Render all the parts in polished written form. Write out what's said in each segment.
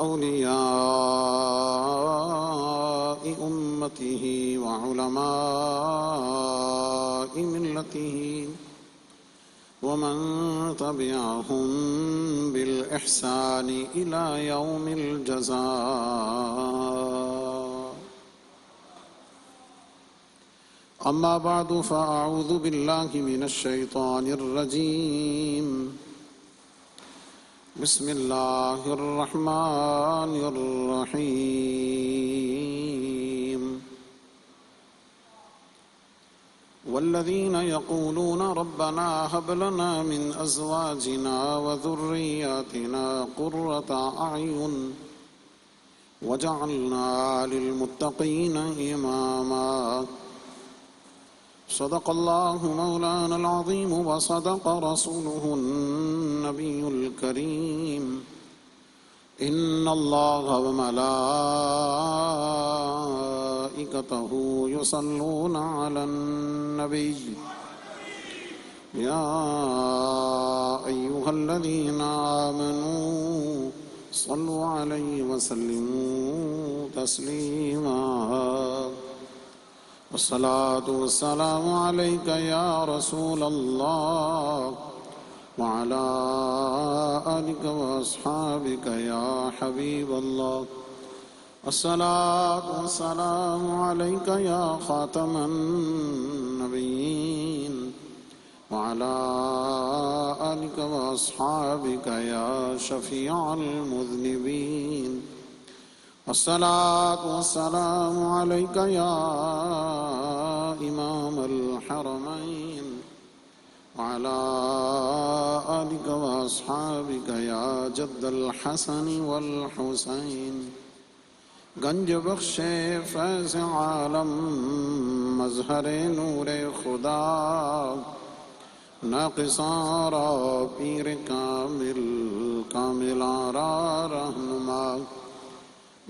وأولياء أمته وعلماء ملته ومن تبعهم بالإحسان إلى يوم الجزاء. أما بعد فأعوذ بالله من الشيطان الرجيم. بسم الله الرحمن الرحيم. والذين يقولون ربنا هب لنا من أزواجنا وذرياتنا قرة أعين وجعلنا للمتقين إماما. صدق الله مولانا العظيم وصدق رسوله النبي الكريم. إن الله وملائكته يصلون على النبي يا أيها الذين آمنوا صلوا عليه وسلموا تسليما. والصلاة والسلام عليك يا رسول الله وعلى آلك وأصحابك يا حبيب الله. الصلاة والسلام عليك يا خاتم النبيين وعلى آلك وأصحابك يا شفيع المذنبين. الصلاة والسلام عليك يا إمام الحرمين وعلى آلك وأصحابك يا جد الحسن والحسين. گنج بخش فیض عالم مظہر نور خدا ناقصاں را پیر کامل کاملاں را رہنما.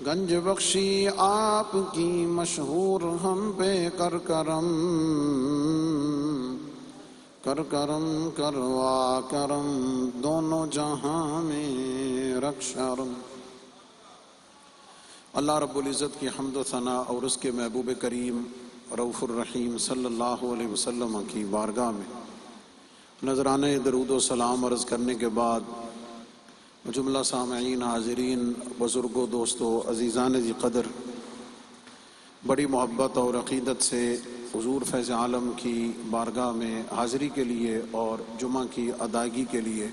گنج بخشی آپ کی مشہور ہم پہ کر کرم کر کرم کروا کرم دونوں جہاں میں رکھ شرم. اللہ رب العزت کی حمد و ثنا اور اس کے محبوب کریم رؤوف الرحیم صلی اللہ علیہ وسلم کی بارگاہ میں نذرانہ درود و سلام عرض کرنے کے بعد جملہ سامعین، حاضرین، بزرگوں، دوستوں، عزیزان ذی قدر، بڑی محبت اور عقیدت سے حضور فیض عالم کی بارگاہ میں حاضری کے لیے اور جمعہ کی ادائیگی کے لیے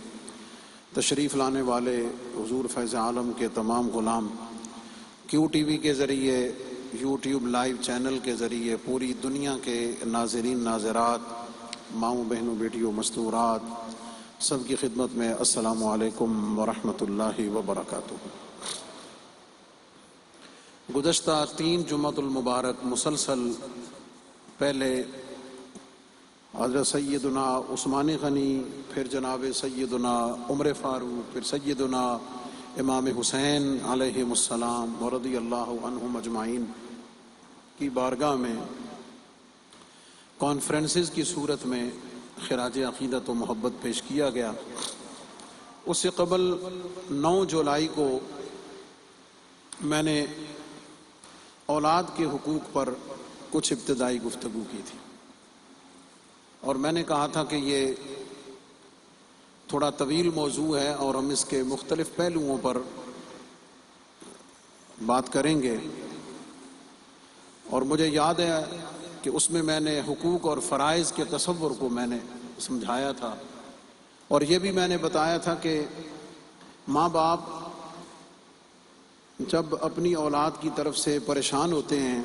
تشریف لانے والے حضور فیض عالم کے تمام غلام کیو ٹی وی کے ذریعے، یوٹیوب لائیو چینل کے ذریعے پوری دنیا کے ناظرین، ناظرات، ماؤں، بہنوں، بیٹیوں، مستورات، سب کی خدمت میں السلام علیکم ورحمۃ اللہ وبرکاتہ. گزشتہ 3 جمعۃ المبارک مسلسل پہلے حضرت سیدنا عثمان غنی، پھر جناب سیدنا عمر فاروق، پھر سیدنا امام حسین علیہم السلام ورضی اللہ عنہم اجمعین کی بارگاہ میں کانفرنسز کی صورت میں خراج عقیدت و محبت پیش کیا گیا. اس سے قبل 9 جولائی کو میں نے اولاد کے حقوق پر کچھ ابتدائی گفتگو کی تھی اور میں نے کہا تھا کہ یہ تھوڑا طویل موضوع ہے اور ہم اس کے مختلف پہلوؤں پر بات کریں گے. اور مجھے یاد ہے کہ اس میں میں نے حقوق اور فرائض کے تصور کو میں نے سمجھایا تھا اور یہ بھی میں نے بتایا تھا کہ ماں باپ جب اپنی اولاد کی طرف سے پریشان ہوتے ہیں،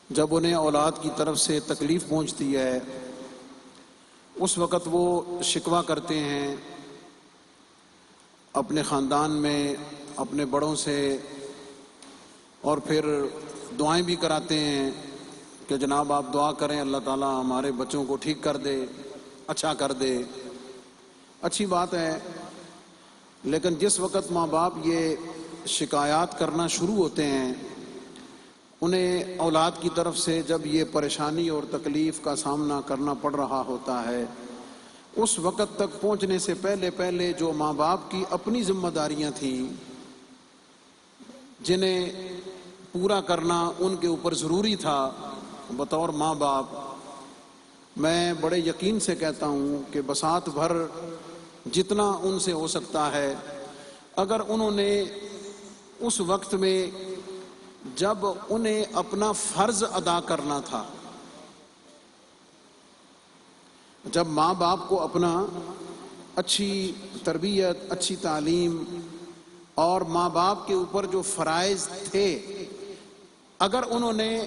جب انہیں اولاد کی طرف سے تکلیف پہنچتی ہے، اس وقت وہ شکوہ کرتے ہیں اپنے خاندان میں اپنے بڑوں سے اور پھر دعائیں بھی کراتے ہیں کہ جناب آپ دعا کریں اللہ تعالیٰ ہمارے بچوں کو ٹھیک کر دے، اچھا کر دے. اچھی بات ہے، لیکن جس وقت ماں باپ یہ شکایات کرنا شروع ہوتے ہیں، انہیں اولاد کی طرف سے جب یہ پریشانی اور تکلیف کا سامنا کرنا پڑ رہا ہوتا ہے، اس وقت تک پہنچنے سے پہلے جو ماں باپ کی اپنی ذمہ داریاں تھیں جنہیں پورا کرنا ان کے اوپر ضروری تھا بطور ماں باپ، میں بڑے یقین سے کہتا ہوں کہ بساط بھر جتنا ان سے ہو سکتا ہے، اگر انہوں نے اس وقت میں جب انہیں اپنا فرض ادا کرنا تھا، جب ماں باپ کو اپنا اچھی تربیت، اچھی تعلیم اور ماں باپ کے اوپر جو فرائض تھے، اگر انہوں نے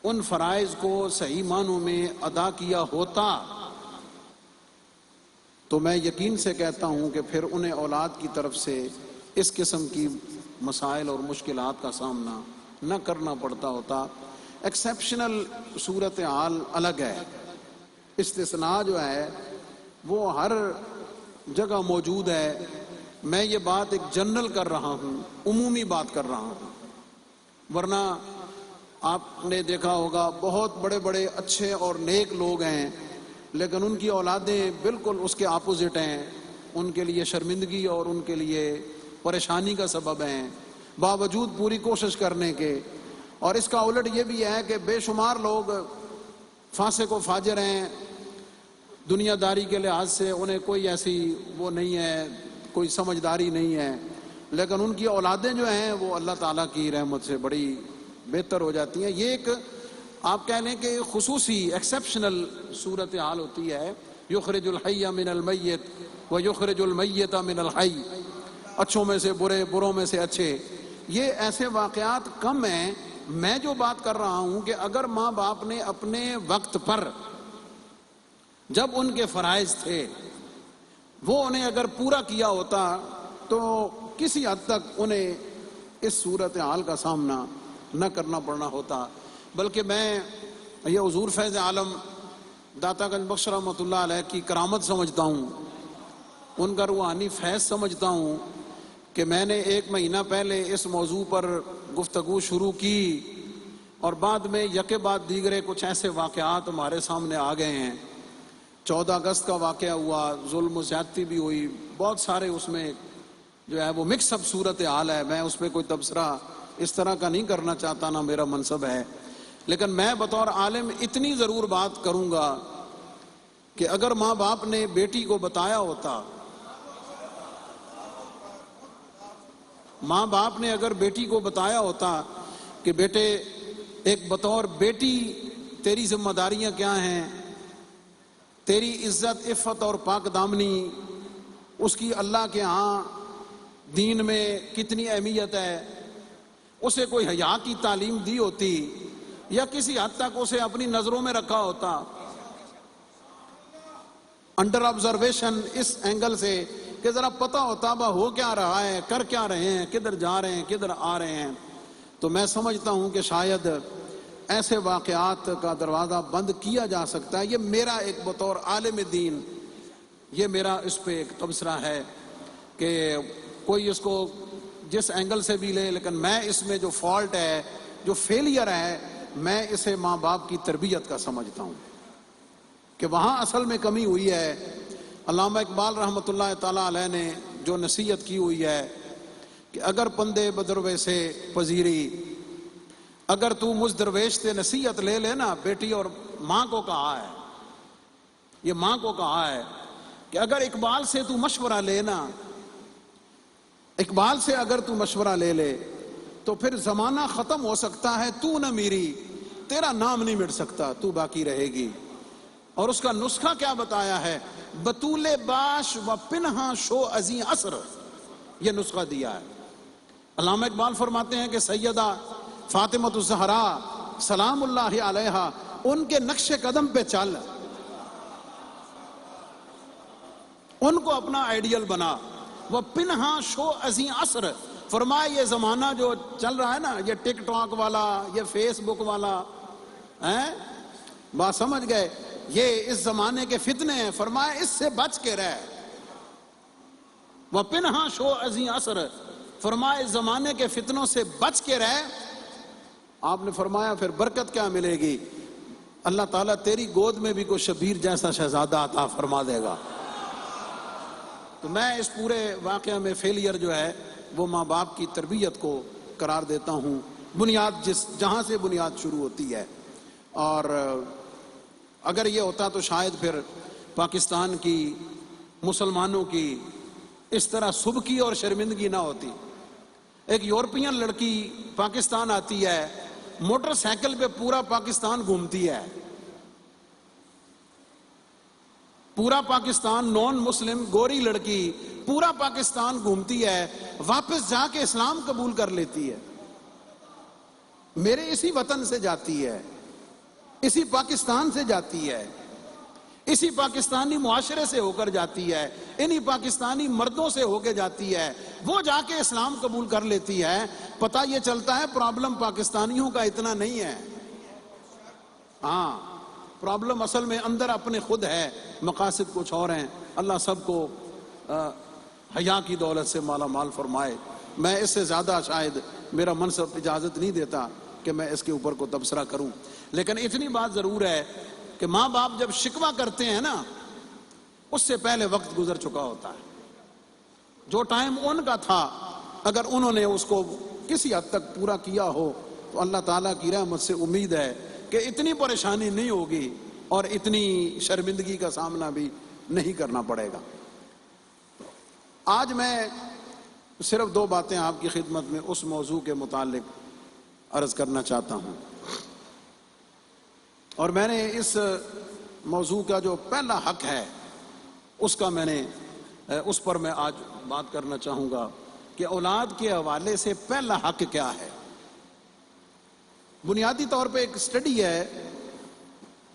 ان فرائض کو صحیح معنوں میں ادا کیا ہوتا تو میں یقین سے کہتا ہوں کہ پھر انہیں اولاد کی طرف سے اس قسم کی مسائل اور مشکلات کا سامنا نہ کرنا پڑتا ہوتا۔ ایکسیپشنل صورتحال الگ ہے، استثناء جو ہے وہ ہر جگہ موجود ہے۔ میں یہ بات ایک جنرل کر رہا ہوں، عمومی بات کر رہا ہوں، ورنہ آپ نے دیکھا ہوگا بہت بڑے بڑے اچھے اور نیک لوگ ہیں لیکن ان کی اولادیں بالکل اس کے اپوزٹ ہیں، ان کے لیے شرمندگی اور ان کے لیے پریشانی کا سبب ہیں باوجود پوری کوشش کرنے کے۔ اور اس کا الٹ یہ بھی ہے کہ بے شمار لوگ فاسق و فاجر ہیں، دنیا داری کے لحاظ سے انہیں کوئی ایسی وہ نہیں ہے، کوئی سمجھداری نہیں ہے، لیکن ان کی اولادیں جو ہیں وہ اللہ تعالیٰ کی رحمت سے بڑی بہتر ہو جاتی ہیں۔ یہ ایک آپ کہہ لیں کہ خصوصی ایکسیپشنل صورتحال ہوتی ہے، یخرج الحی من المیت و یخرج المیت من الحی، اچھوں میں سے برے، بروں میں سے اچھے۔ یہ ایسے واقعات کم ہیں۔ میں جو بات کر رہا ہوں کہ اگر ماں باپ نے اپنے وقت پر جب ان کے فرائض تھے وہ انہیں اگر پورا کیا ہوتا تو کسی حد تک انہیں اس صورتحال کا سامنا نہ کرنا پڑنا ہوتا۔ بلکہ میں یہ حضور فیض عالم داتا گنج بخش رحمۃ اللہ علیہ کی کرامت سمجھتا ہوں، ان کا روحانی فیض سمجھتا ہوں کہ میں نے 1 مہینہ پہلے اس موضوع پر گفتگو شروع کی اور بعد میں یکے بعد دیگرے کچھ ایسے واقعات ہمارے سامنے آ گئے ہیں۔ 14 اگست کا واقعہ ہوا، ظلم و زیادتی بھی ہوئی، بہت سارے اس میں جو ہے وہ مکس اپ صورتحال ہے۔ میں اس پہ کوئی تبصرہ اس طرح کا نہیں کرنا چاہتا، نہ میرا منصب ہے، لیکن میں بطور عالم اتنی ضرور بات کروں گا کہ اگر ماں باپ نے بیٹی کو بتایا ہوتا، ماں باپ نے اگر بیٹی کو بتایا ہوتا کہ بیٹے ایک بطور بیٹی تیری ذمہ داریاں کیا ہیں، تیری عزت، عفت اور پاک دامنی اس کی اللہ کے ہاں دین میں کتنی اہمیت ہے، اسے کوئی حیا کی تعلیم دی ہوتی یا کسی حد تک اسے اپنی نظروں میں رکھا ہوتا، انڈر آبزرویشن اس اینگل سے کہ ذرا پتہ ہوتا با ہو کیا رہا ہے، کر کیا رہے ہیں، کدھر جا رہے ہیں، کدھر آ رہے ہیں، تو میں سمجھتا ہوں کہ شاید ایسے واقعات کا دروازہ بند کیا جا سکتا ہے۔ یہ میرا ایک بطور عالم دین یہ میرا اس پہ ایک تبصرہ ہے کہ کوئی اس کو جس اینگل سے بھی لے، لیکن میں اس میں جو فالٹ ہے، جو فیلئر ہے، میں اسے ماں باپ کی تربیت کا سمجھتا ہوں کہ وہاں اصل میں کمی ہوئی ہے۔ علامہ اقبال رحمۃ اللہ تعالیٰ علیہ نے جو نصیحت کی ہوئی ہے کہ اگر پندے بدروے سے پذیری، اگر تو مجھ درویش سے نصیحت لے لینا، بیٹی اور ماں کو کہا ہے، یہ ماں کو کہا ہے کہ اگر اقبال سے تو مشورہ لینا، اقبال سے اگر تو مشورہ لے لے تو پھر زمانہ ختم ہو سکتا ہے، تو نہ میری، تیرا نام نہیں مٹ سکتا، تو باقی رہے گی۔ اور اس کا نسخہ کیا بتایا ہے؟ بطول باش و پنہاں شو ازیں عصر، یہ نسخہ دیا ہے۔ علامہ اقبال فرماتے ہیں کہ سیدہ فاطمہ الزہرا سلام اللہ علیہا، ان کے نقش قدم پہ چل، ان کو اپنا آئیڈیل بنا۔ وہ پنہاں شو ازیں عصر، فرمایا یہ زمانہ جو چل رہا ہے نا، یہ ٹک ٹاک والا، یہ فیس بک والا، بات سمجھ گئے، یہ اس زمانے کے فتنے ہیں، فرمایا اس سے بچ کے رہ۔ وہ پنہاں شو ازیں عصر، فرمایا اس زمانے کے فتنوں سے بچ کے رہ۔ آپ نے فرمایا پھر برکت کیا ملے گی؟ اللہ تعالیٰ تیری گود میں بھی کوئی شبیر جیسا شہزادہ عطا فرما دے گا۔ تو میں اس پورے واقعہ میں فیلئر جو ہے وہ ماں باپ کی تربیت کو قرار دیتا ہوں، بنیاد جہاں سے بنیاد شروع ہوتی ہے. اور اگر یہ ہوتا تو شاید پھر پاکستان کی مسلمانوں کی اس طرح سبکی اور شرمندگی نہ ہوتی. ایک یورپین لڑکی پاکستان آتی ہے، موٹر سائیکل پہ پورا پاکستان گھومتی ہے، پورا پاکستان، نان مسلم گوری لڑکی پورا پاکستان گھومتی ہے، واپس جا کے اسلام قبول کر لیتی ہے. میرے اسی وطن سے جاتی ہے، اسی پاکستان سے جاتی ہے، اسی پاکستانی معاشرے سے ہو کر جاتی ہے، انہی پاکستانی مردوں سے ہو کے جاتی ہے، وہ جا کے اسلام قبول کر لیتی ہے. پتہ یہ چلتا ہے پرابلم پاکستانیوں کا اتنا نہیں ہے. ہاں، پرابلم اصل میں اندر اپنے خود ہے، مقاصد کچھ اور ہیں. اللہ سب کو حیا کی دولت سے مالا مال فرمائے. میں اس سے زیادہ شاید میرا منصب اجازت نہیں دیتا کہ میں اس کے اوپر کو تبصرہ کروں، لیکن اتنی بات ضرور ہے کہ ماں باپ جب شکوہ کرتے ہیں نا، اس سے پہلے وقت گزر چکا ہوتا ہے. جو ٹائم ان کا تھا اگر انہوں نے اس کو کسی حد تک پورا کیا ہو تو اللہ تعالیٰ کی رحمت سے امید ہے کہ اتنی پریشانی نہیں ہوگی اور اتنی شرمندگی کا سامنا بھی نہیں کرنا پڑے گا. آج میں صرف 2 باتیں آپ کی خدمت میں اس موضوع کے متعلق عرض کرنا چاہتا ہوں، اور میں نے اس موضوع کا جو پہلا حق ہے اس پر میں آج بات کرنا چاہوں گا کہ اولاد کے حوالے سے پہلا حق کیا ہے. بنیادی طور پہ ایک اسٹڈی ہے،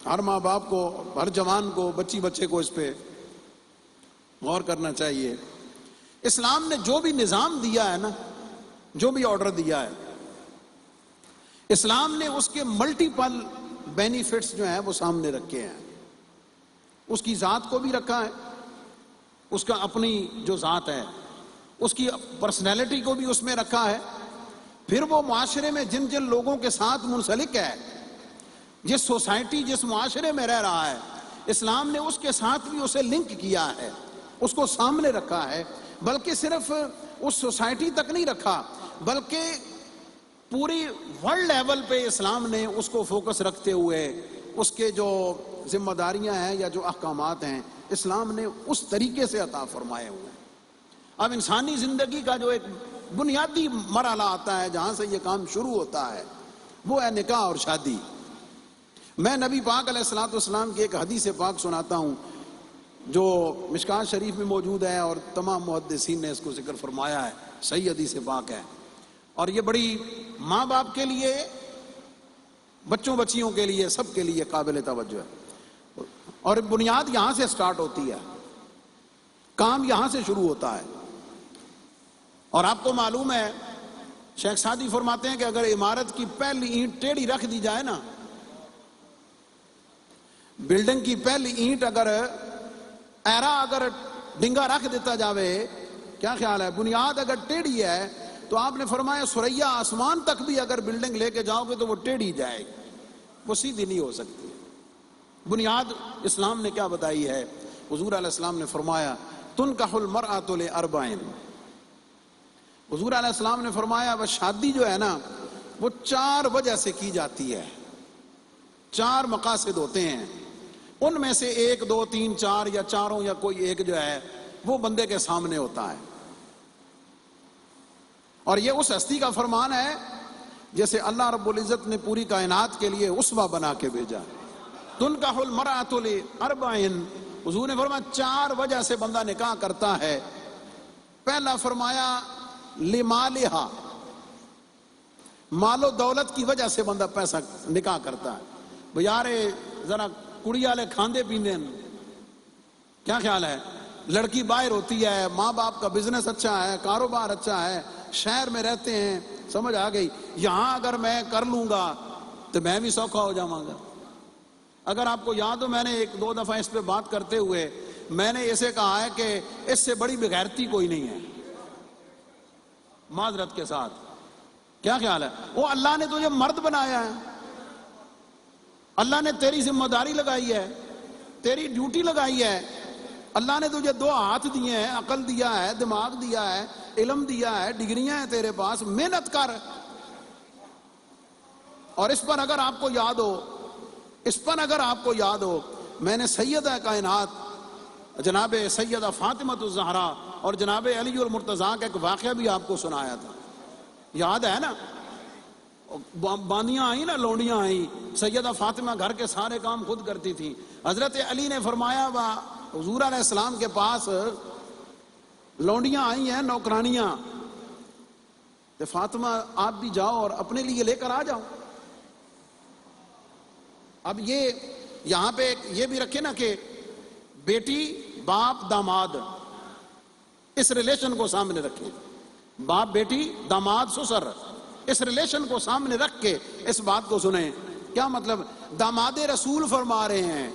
ہر ماں باپ کو، ہر جوان کو، بچے کو اس پہ غور کرنا چاہیے. اسلام نے جو بھی نظام دیا ہے نا، جو بھی آرڈر دیا ہے، اسلام نے اس کے ملٹیپل بینیفٹس جو ہیں وہ سامنے رکھے ہیں. اس کی ذات کو بھی رکھا ہے، اس کا اپنی جو ذات ہے اس کی پرسنالٹی کو بھی اس میں رکھا ہے. پھر وہ معاشرے میں جن جن لوگوں کے ساتھ منسلک ہے، جس سوسائٹی جس معاشرے میں رہ رہا ہے، اسلام نے اس کے ساتھ بھی اسے لنک کیا ہے، اس کو سامنے رکھا ہے. بلکہ صرف اس سوسائٹی تک نہیں رکھا، بلکہ پوری ورلڈ لیول پہ اسلام نے اس کو فوکس رکھتے ہوئے اس کے جو ذمہ داریاں ہیں یا جو احکامات ہیں اسلام نے اس طریقے سے عطا فرمائے ہوئے ہیں. اب انسانی زندگی کا جو ایک بنیادی مرحلہ آتا ہے جہاں سے یہ کام شروع ہوتا ہے وہ ہے نکاح اور شادی. میں نبی پاک علیہ الصلوۃ والسلام کی ایک حدیث پاک سناتا ہوں جو مشکوٰۃ شریف میں موجود ہے اور تمام محدثین نے اس کو ذکر فرمایا ہے، صحیح حدیث پاک ہے. اور یہ بڑی ماں باپ کے لیے، بچوں بچیوں کے لیے، سب کے لیے قابل توجہ ہے. اور بنیاد یہاں سے سٹارٹ ہوتی ہے، کام یہاں سے شروع ہوتا ہے. اور آپ کو معلوم ہے شیخ سعدی فرماتے ہیں کہ اگر عمارت کی پہلی اینٹ ٹیڑھی رکھ دی جائے نا، بلڈنگ کی پہلی اینٹ اگر ڈنگا رکھ دیتا جاوے، کیا خیال ہے، بنیاد اگر ٹیڑھی ہے تو آپ نے فرمایا سریا آسمان تک بھی اگر بلڈنگ لے کے جاؤ گے تو وہ ٹیڑھی جائے گی، وہ سیدھی نہیں ہو سکتی. بنیاد اسلام نے کیا بتائی ہے؟ حضور علیہ السلام نے فرمایا تنکح المرأۃ لاربع. حضور علیہ السلام نے فرمایا وہ شادی جو ہے نا وہ 4 وجہ سے کی جاتی ہے. 4 مقاصد ہوتے ہیں، ان میں سے 1 2 3 4 یا چاروں یا کوئی ایک جو ہے وہ بندے کے سامنے ہوتا ہے. اور یہ اس ہستی کا فرمان ہے جیسے اللہ رب العزت نے پوری کائنات کے لیے اسوہ بنا کے بھیجا. تنکح المرأۃ لاربع. حضور نے فرمایا 4 وجہ سے بندہ نکاح کرتا ہے. پہلا فرمایا لمالہا، مال و دولت کی وجہ سے بندہ پیسہ نکاح کرتا ہے. بھئی یارے ذرا کڑی والے کھاندے پیندے، کیا خیال ہے، لڑکی باہر ہوتی ہے، ماں باپ کا بزنس اچھا ہے، کاروبار اچھا ہے، شہر میں رہتے ہیں، سمجھ آ گئی، یہاں اگر میں کر لوں گا تو میں بھی سوکھا ہو جاؤں گا. اگر آپ کو یاد ہو میں نے 1 2 دفعہ اس پہ بات کرتے ہوئے میں نے اسے کہا ہے کہ اس سے بڑی بغیرتی کوئی نہیں ہے، معذرت کے ساتھ. کیا خیال ہے، وہ اللہ نے تجھے مرد بنایا ہے، اللہ نے تیری ذمہ داری لگائی ہے، تیری ڈیوٹی لگائی ہے. اللہ نے تجھے 2 ہاتھ دیے ہیں، عقل دیا ہے، دماغ دیا ہے، علم دیا ہے، ڈگریاں ہیں تیرے پاس، محنت کر. اور اس پر اگر آپ کو یاد ہو میں نے سیدہ کائنات جناب سیدہ فاطمہ الزہرا اور جناب علی المرتضیٰ کا ایک واقعہ بھی آپ کو سنایا تھا، یاد ہے نا؟ باندیاں آئیں نا، لونڈیاں آئیں، سیدہ فاطمہ گھر کے سارے کام خود کرتی تھی. حضرت علی نے فرمایا حضور علیہ السلام کے پاس لونڈیاں آئی ہیں، نوکرانیاں، تو فاطمہ آپ بھی جاؤ اور اپنے لیے لے کر آ جاؤ. اب یہ یہاں پہ یہ بھی رکھے نا کہ بیٹی باپ داماد، اس ریلیشن کو سامنے رکھیں. باپ بیٹی داماد سسر، اس ریلیشن کو سامنے رکھ کے اس بات کو سنیں. کیا مطلب؟ داماد رسول فرما رہے ہیں،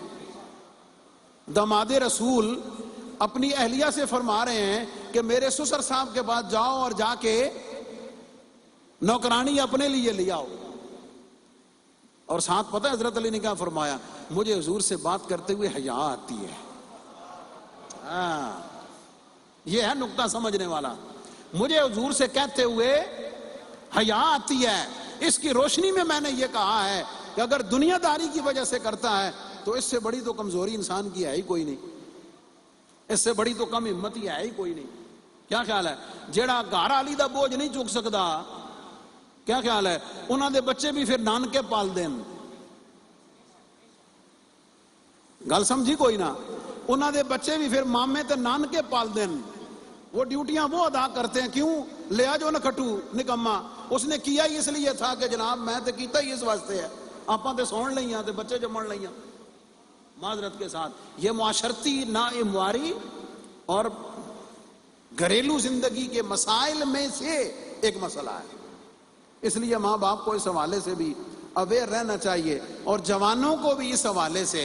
داماد رسول اپنی اہلیہ سے فرما رہے ہیں کہ میرے سسر صاحب کے پاس جاؤ اور جا کے نوکرانی اپنے لیے لے آؤ. اور ساتھ پتہ ہے حضرت علی نے کیا فرمایا؟ مجھے حضور سے بات کرتے ہوئے حیا آتی ہے. یہ ہے نقطہ سمجھنے والا. مجھے حضور سے کہتے ہوئے حیا آتی ہے. اس کی روشنی میں نے یہ کہا ہے کہ اگر دنیا داری کی وجہ سے کرتا ہے تو اس سے بڑی تو کمزوری انسان کی ہے ہی کوئی نہیں، اس سے بڑی تو کم ہمتی ہے ہی کوئی نہیں. کیا خیال ہے؟ جیڑا گھر والی دا بوجھ نہیں چک سکتا، کیا خیال ہے انہاں دے بچے بھی پھر نانکے پال دین؟ گل سمجھی کوئی نہ؟ انہاں دے بچے بھی پھر مامے تے نانکے پال دین. وہ ڈیوٹیاں وہ ادا کرتے ہیں. کیوں؟ لیا جو نہ کھٹو نکما، اس نے کیا ہی اس لیے تھا کہ جناب میں تے کیتا ہی اس واسطے ہے، آپاں تے سون لئیاں تے بچے جمن لئیاں. معذرت کے ساتھ یہ معاشرتی ناہمواری اور گھریلو زندگی کے مسائل میں سے ایک مسئلہ ہے. اس لیے ماں باپ کو اس حوالے سے بھی اویئر رہنا چاہیے، اور جوانوں کو بھی اس حوالے سے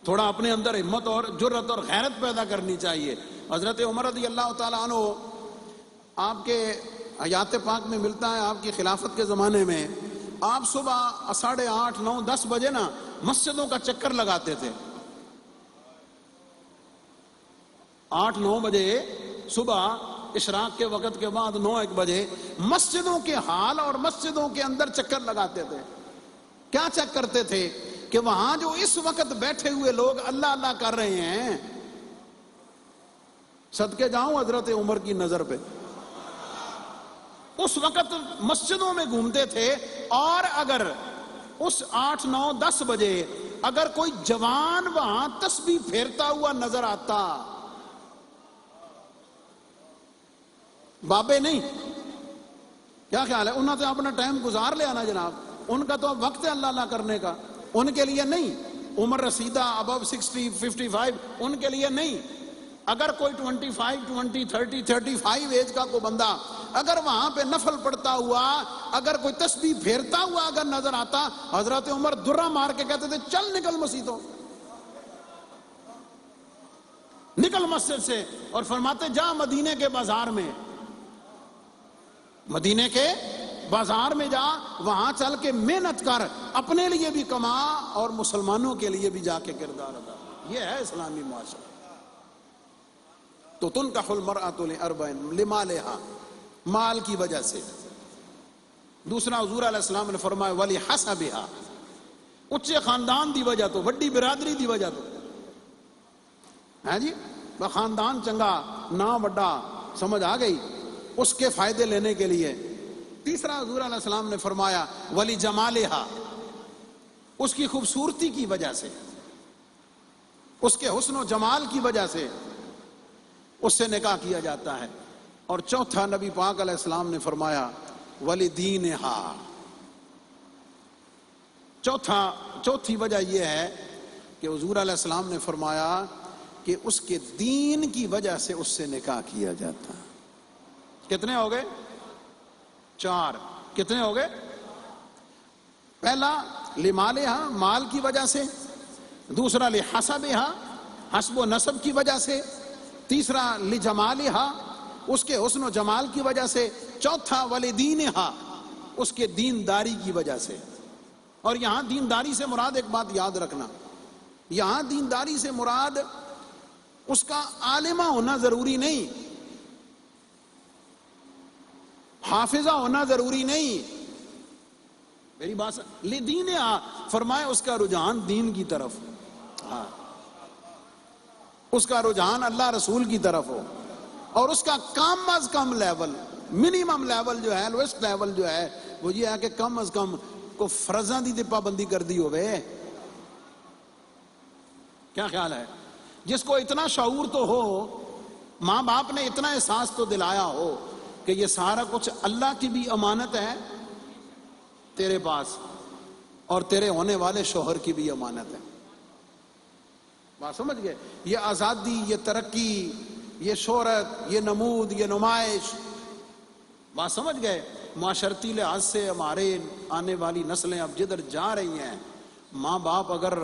تھوڑا اپنے اندر ہمت اور جرت اور غیرت پیدا کرنی چاہیے. حضرت عمر رضی اللہ تعالیٰ عنہ آپ کے حیات پاک میں ملتا ہے، آپ کی خلافت کے زمانے میں آپ صبح 8:30 9 10 بجے نا مسجدوں کا چکر لگاتے تھے. 8 9 بجے صبح اشراق کے وقت کے بعد 9 1 بجے مسجدوں کے حال اور مسجدوں کے اندر چکر لگاتے تھے. کیا چیک کرتے تھے؟ کہ وہاں جو اس وقت بیٹھے ہوئے لوگ اللہ اللہ کر رہے ہیں، صدقے جاؤں حضرت عمر کی نظر پہ، اس وقت مسجدوں میں گھومتے تھے. اور اگر اس 8 9 10 بجے اگر کوئی جوان وہاں تسبیح پھیرتا ہوا نظر آتا، بابے نہیں، کیا خیال ہے؟ انہوں نے اپنا ٹائم گزار لیا نا جناب، ان کا تو وقت ہے اللہ اللہ کرنے کا، ان کے لیے نہیں. عمر رسیدہ ابو 60 55 ان کے لیے نہیں. اگر کوئی 25 20 30 35 ایج کا کوئی بندہ اگر وہاں پہ نفل پڑھتا ہوا، اگر کوئی تسبیح پھیرتا ہوا اگر نظر آتا، حضرت عمر درہ مار کے کہتے تھے چل نکل مسجدوں، نکل مسجد سے، اور فرماتے جا مدینے کے بازار میں، مدینے کے بازار میں جا، وہاں چل کے محنت کر، اپنے لیے بھی کما اور مسلمانوں کے لیے بھی جا کے کردار ادا. یہ ہے اسلامی معاشرہ. تو تنکح المرأة لأربع لمالها، مال کی وجہ سے. دوسرا حضور علیہ السلام نے فرمایا ولحسبها، اچھے خاندان دی وجہ تو، وڈی برادری دی وجہ تو ہے جی، خاندان چنگا نہ وڈا سمجھ آ گئی، اس کے فائدے لینے کے لیے. تیسرا حضور علیہ السلام نے فرمایا ولی جمالہا، اس کی خوبصورتی کی وجہ سے، اس کے حسن و جمال کی وجہ سے اس سے نکاح کیا جاتا ہے. اور چوتھا نبی پاک علیہ السلام نے فرمایا ولی دینہا، چوتھی وجہ یہ ہے کہ حضور علیہ السلام نے فرمایا کہ اس کے دین کی وجہ سے اس سے نکاح کیا جاتا. کتنے ہو گئے؟ 4. کتنے ہو گئے؟ پہلا لمالہا، مال کی وجہ سے. دوسرا لحسبہا، حسب و نسب کی وجہ سے. تیسرا لجمالہا، اس کے حسن و جمال کی وجہ سے. چوتھا ولدینہا، اس کے دینداری کی وجہ سے. اور یہاں دینداری سے مراد ایک بات یاد رکھنا، یہاں دینداری سے مراد اس کا عالمہ ہونا ضروری نہیں. حافظہ ہونا ضروری نہیں، میری بات دین فرمائے اس کا رجحان دین کی طرف، ہاں اس کا رجحان اللہ رسول کی طرف ہو، اور اس کا کم از کم لیول، منیمم لیول جو ہے، لوسٹ لیول جو ہے وہ یہ ہے کہ کم از کم کو فرضاں دی پابندی کر دی ہوئے۔ کیا خیال ہے؟ جس کو اتنا شعور تو ہو، ماں باپ نے اتنا احساس تو دلایا ہو کہ یہ سارا کچھ اللہ کی بھی امانت ہے تیرے پاس، اور تیرے ہونے والے شوہر کی بھی امانت ہے۔ بات سمجھ گئے؟ یہ آزادی، یہ ترقی، یہ شہرت، یہ نمود، یہ نمائش، بات سمجھ گئے؟ معاشرتی لحاظ سے ہمارے آنے والی نسلیں اب جدھر جا رہی ہیں، ماں باپ اگر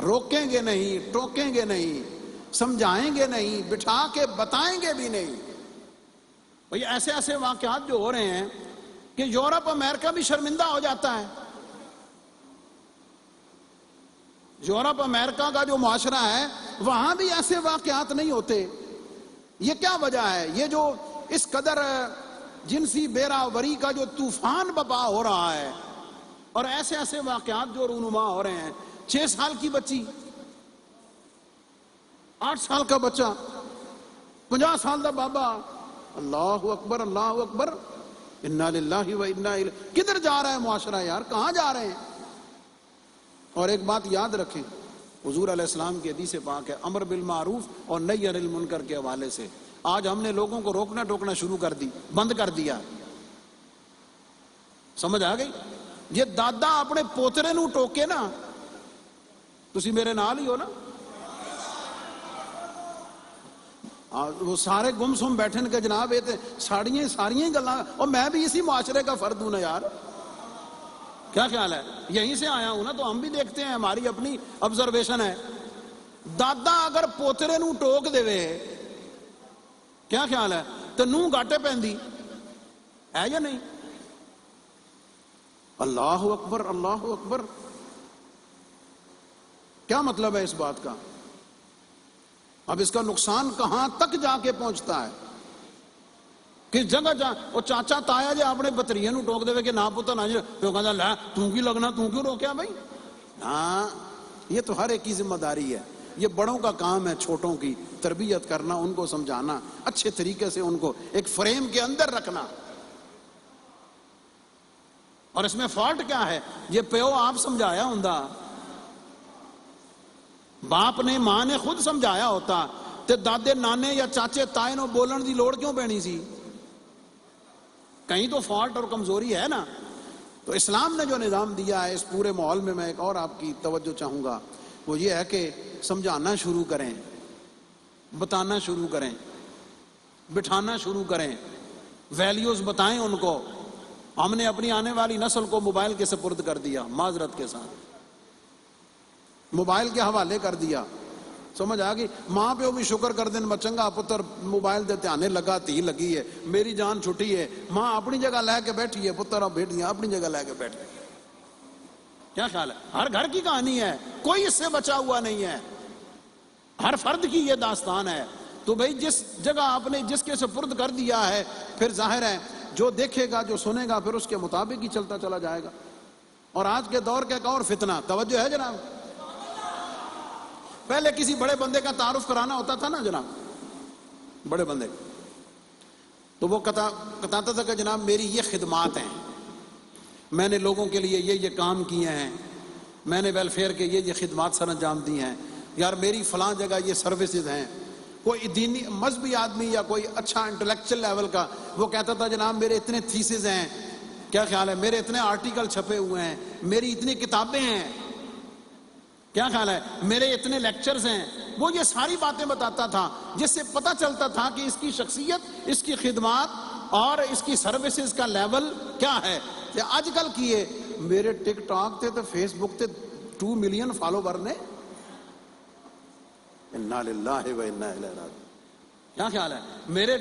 روکیں گے نہیں، ٹوکیں گے نہیں، سمجھائیں گے نہیں، بٹھا کے بتائیں گے بھی نہیں، بھئی ایسے ایسے واقعات جو ہو رہے ہیں کہ یورپ امریکہ بھی شرمندہ ہو جاتا ہے۔ یورپ امریکہ کا جو معاشرہ ہے وہاں بھی ایسے واقعات نہیں ہوتے۔ یہ کیا وجہ ہے؟ یہ جو اس قدر جنسی بیراوری کا جو طوفان بپا ہو رہا ہے، اور ایسے ایسے واقعات جو رونما ہو رہے ہیں، 6 سال کی بچی، 8 سال کا بچہ، 50 سال کا بابا، اللہ اکبر اللہ اکبر، انا للہ و انا الیہ۔ کدھر جا رہا ہے معاشرہ یار؟ کہاں جا رہے ہیں؟ اور ایک بات یاد رکھیں، حضور علیہ السلام کی حدیث پاک ہے امر بالمعروف اور نہی عن المنکر کے حوالے سے، آج ہم نے لوگوں کو روکنا ٹوکنا شروع کر دی، بند کر دیا۔ سمجھ آ گئی؟ یہ دادا اپنے پوترے نو ٹوکے نا، تسی میرے نال ہی ہو نا، وہ سارے گم سم بیٹھن کے جناب یہ ساریاں گلاں، اور میں بھی اسی معاشرے کا فرد ہوں نا یار، کیا خیال ہے؟ یہیں سے آیا ہوں نا، تو ہم بھی دیکھتے ہیں، ہماری اپنی آبزرویشن ہے۔ دادا اگر پوترے نو ٹوک دے، کیا خیال ہے؟ تو نو گاٹے پہندی ہے یا نہیں؟ اللہ اکبر اللہ اکبر۔ کیا مطلب ہے اس بات کا؟ اب اس کا نقصان کہاں تک جا کے پہنچتا ہے؟ کس جگہ جا وہ چاچا تایا جی اپنے بتریے نو ٹوک دے کہ نہ پتہ نہ جی، تو کہتا لے تو کی لگنا، تو کیوں روکیا بھائی؟ ہاں یہ تو ہر ایک کی ذمہ داری ہے، یہ بڑوں کا کام ہے چھوٹوں کی تربیت کرنا، ان کو سمجھانا، اچھے طریقے سے ان کو ایک فریم کے اندر رکھنا۔ اور اس میں فالٹ کیا ہے؟ یہ پیو آپ سمجھایا ہوں، باپ نے ماں نے خود سمجھایا ہوتا تے دادے نانے یا چاچے تائے نو بولن دی لوڑ کیوں پینی سی؟ کہیں تو فالٹ اور کمزوری ہے نا۔ تو اسلام نے جو نظام دیا ہے اس پورے ماحول میں ایک اور آپ کی توجہ چاہوں گا، وہ یہ ہے کہ سمجھانا شروع کریں، بتانا شروع کریں، بٹھانا شروع کریں، ویلیوز بتائیں ان کو۔ ہم نے اپنی آنے والی نسل کو موبائل کے سپرد کر دیا، معذرت کے ساتھ موبائل کے حوالے کر دیا۔ سمجھ آ گئی؟ ماں پیو بھی شکر کر دیں، چنگا پتر موبائل دے دھیانے لگا، تھی لگی ہے، میری جان چھٹی ہے، ماں اپنی جگہ لے کے بیٹھی ہے، پتر اب بیٹیاں اپنی جگہ لے کے بیٹھے۔ کیا خیال ہے؟ ہر گھر کی کہانی ہے، کوئی اس سے بچا ہوا نہیں ہے، ہر فرد کی یہ داستان ہے۔ تو بھئی جس جگہ آپ نے جس کے سپرد کر دیا ہے، پھر ظاہر ہے جو دیکھے گا، جو سنے گا، پھر اس کے مطابق ہی چلتا چلا جائے گا۔ اور آج کے دور کا ایک اور فتنہ، توجہ ہے جناب؟ پہلے کسی بڑے بندے کا تعارف کرانا ہوتا تھا نا جناب، بڑے بندے، تو وہ کہتا تھا کہ جناب میری یہ خدمات ہیں، میں نے لوگوں کے لیے یہ کام کیے ہیں، میں نے ویلفیئر کے یہ خدمات سر انجام دی ہیں، یار میری فلاں جگہ یہ سروسز ہیں۔ کوئی دینی مذہبی آدمی یا کوئی اچھا انٹلیکچل لیول کا وہ کہتا تھا جناب میرے اتنے تھیسز ہیں، کیا خیال ہے، میرے اتنے آرٹیکل چھپے ہوئے ہیں، میری اتنی کتابیں ہیں، کیا خیال ہے، میرے اتنے لیکچرز ہیں۔ وہ یہ ساری باتیں بتاتا تھا جس سے پتہ چلتا تھا کہ اس کی شخصیت، اس کی خدمات اور اس کی سروسز کا لیول کیا ہے۔ کہ آج کل کیے میرے ٹک ٹاک تے تو فیس بک تے 2 ملین فالوور نے، انا للہ و انا الیہ راجعون۔ کیا خیال ہے، میرے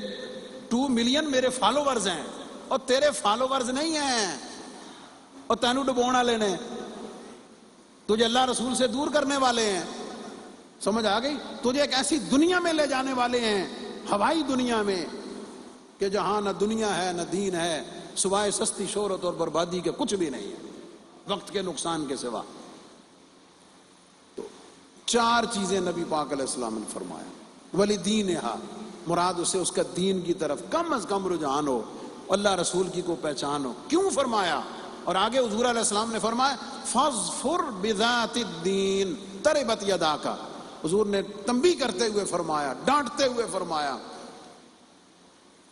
2 ملین میرے فالوورز ہیں، اور تیرے فالوورز نہیں ہیں، اور تینوں ڈبون والے نے، تجھے اللہ رسول سے دور کرنے والے ہیں۔ سمجھ آ گئی؟ تجھے ایک ایسی دنیا میں لے جانے والے ہیں، ہوائی دنیا میں، کہ جہاں نہ دنیا ہے نہ دین ہے، سوائے سستی شہرت اور بربادی کے کچھ بھی نہیں ہے، وقت کے نقصان کے سوا۔ تو 4 چیزیں نبی پاک علیہ السلام نے فرمایا۔ وَلِدِينِهَا، مراد اسے اس کا دین کی طرف کم از کم رجحان ہو، اللہ رسول کی کو پہچان ہو۔ کیوں فرمایا؟ اور آگے حضور علیہ السلام نے فرمایا فَاظْفُرْ بِذَاتِ الدِّينِ تَرِبَتْ يَدَاكَ۔ حضور نے تنبیہ کرتے ہوئے فرمایا، ڈانٹتے ہوئے فرمایا،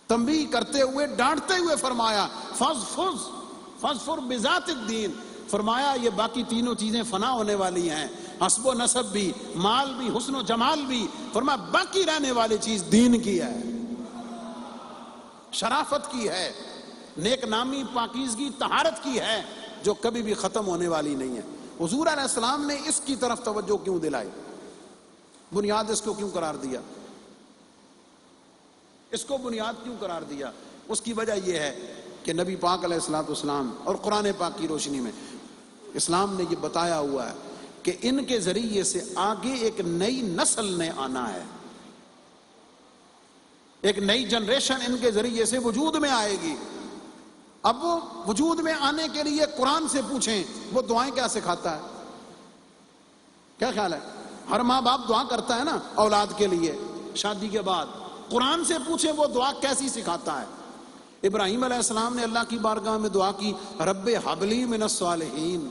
تنبیہ کرتے ہوئے ڈانٹتے ہوئے فرمایا فَاظْفُرْ بِذَاتِ الدِّينِ، فرمایا یہ باقی تینوں چیزیں فنا ہونے والی ہیں، حسب و نسب بھی، مال بھی، حسن و جمال بھی، فرمایا باقی رہنے والی چیز دین کی ہے، شرافت کی ہے، نیک نامی، پاکیزگی، طہارت کی ہے، جو کبھی بھی ختم ہونے والی نہیں ہے۔ حضور علیہ السلام نے اس کی طرف توجہ کیوں دلائی؟ بنیاد اس کو کیوں قرار دیا؟ اس کو بنیاد کیوں قرار دیا؟ اس کی وجہ یہ ہے کہ نبی پاک علیہ السلام اور قرآن پاک کی روشنی میں اسلام نے یہ بتایا ہوا ہے کہ ان کے ذریعے سے آگے ایک نئی نسل نے آنا ہے، ایک نئی جنریشن ان کے ذریعے سے وجود میں آئے گی۔ اب وہ وجود میں آنے کے لیے قرآن سے پوچھیں وہ دعائیں کیا سکھاتا ہے؟ کیا خیال ہے؟ ہر ماں باپ دعا کرتا ہے نا اولاد کے لیے شادی کے بعد، قرآن سے پوچھیں وہ دعا کیسی سکھاتا ہے؟ ابراہیم علیہ السلام نے اللہ کی بارگاہ میں دعا کی رب ہب لی من الصالحین،